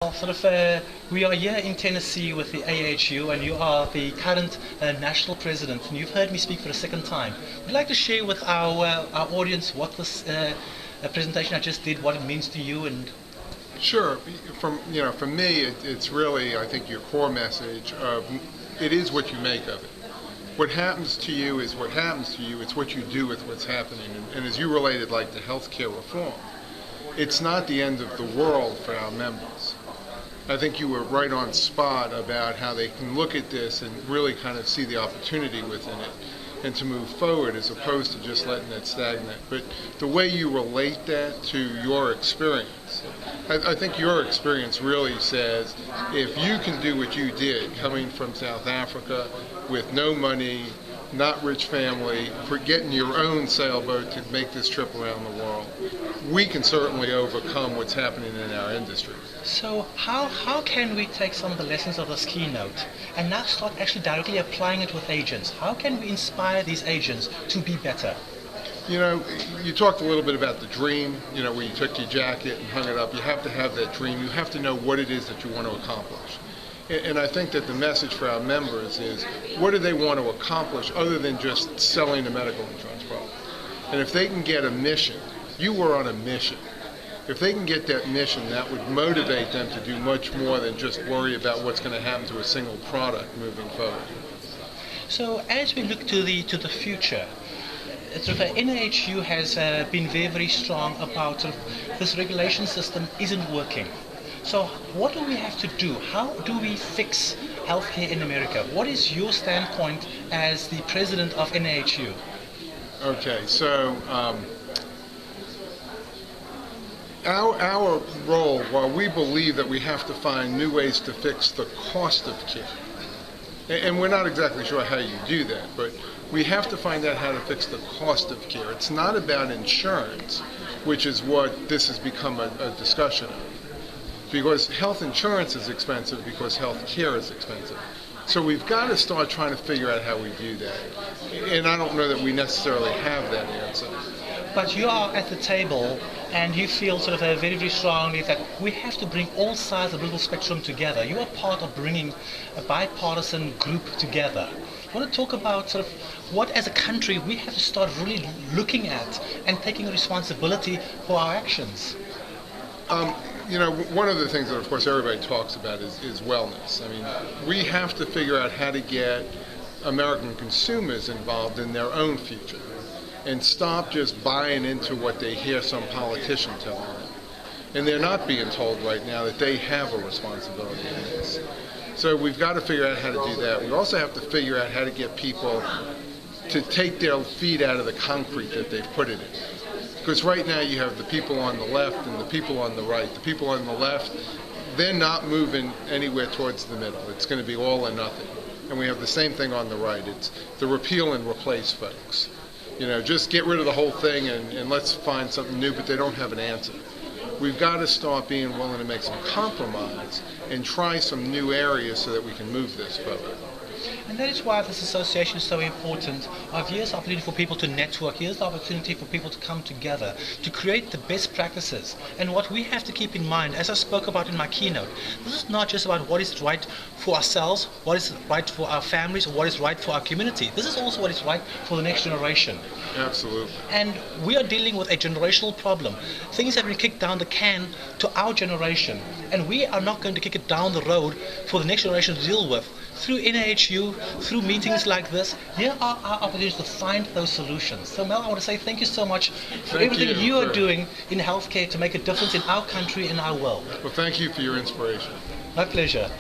We are here in Tennessee with the AHU, and you are the current national president, and you've heard me speak for a second time. Would you like to share with our audience what this presentation I just did, what it means to you? And Sure. For me, it's really, I think, your core message of it is what you make of it. What happens to you is what happens to you. It's what you do with what's happening. And as you related, like the healthcare reform, it's not the end of the world for our members. I think you were right on spot about how they can look at this and really kind of see the opportunity within it and to move forward as opposed to just letting it stagnate. But the way you relate that to your experience, I think your experience really says if you can do what you did coming from South Africa with no money, not rich family, for getting your own sailboat to make this trip around the world, we can certainly overcome what's happening in our industry. so how can we take some of the lessons of this keynote and now start actually directly applying it with agents? How can we inspire these agents to be better? You talked a little bit about the dream, where you took your jacket and hung it up. You have to have that dream. You have to know what it is that you want to accomplish. And I think that the message for our members is, what do they want to accomplish other than just selling a medical insurance product? And if they can get a mission, you were on a mission. If they can get that mission, that would motivate them to do much more than just worry about what's going to happen to a single product moving forward. So as we look to the future, NAHU has been very, very strong about this regulation system isn't working. So what do we have to do? How do we fix healthcare in America? What is your standpoint as the president of NAHU? Okay, so our role, while we believe that we have to find new ways to fix the cost of care, and we're not exactly sure how you do that, but we have to find out how to fix the cost of care. It's not about insurance, which is what this has become a discussion of. Because health insurance is expensive because health care is expensive. So we've got to start trying to figure out how we do that. And I don't know that we necessarily have that answer. But you are at the table and you feel very, very strongly that we have to bring all sides of the political spectrum together. You are part of bringing a bipartisan group together. I want to talk about what as a country we have to start really looking at and taking responsibility for our actions. One of the things that, of course, everybody talks about is wellness. I mean, we have to figure out how to get American consumers involved in their own future and stop just buying into what they hear some politician telling them. And they're not being told right now that they have a responsibility in this. So we've got to figure out how to do that. We also have to figure out how to get people to take their feet out of the concrete that they've put it in. Because right now you have the people on the left and the people on the right. The people on the left, they're not moving anywhere towards the middle. It's going to be all or nothing. And we have the same thing on the right. It's the repeal and replace folks. Just get rid of the whole thing and let's find something new, but they don't have an answer. We've got to start being willing to make some compromise and try some new areas so that we can move this forward. And that is why this association is so important. Here's the opportunity for people to network. Here's the opportunity for people to come together to create the best practices. And what we have to keep in mind, as I spoke about in my keynote, this is not just about what is right for ourselves, what is right for our families, or what is right for our community. This is also what is right for the next generation. Absolutely. And we are dealing with a generational problem. Things have been kicked down the can to our generation, and we are not going to kick it down the road for the next generation to deal with. Through NAHU, through meetings like this, here are our opportunities to find those solutions. So Mel, I want to say thank you so much for everything you are doing in healthcare to make a difference in our country and our world. Well, thank you for your inspiration. My pleasure.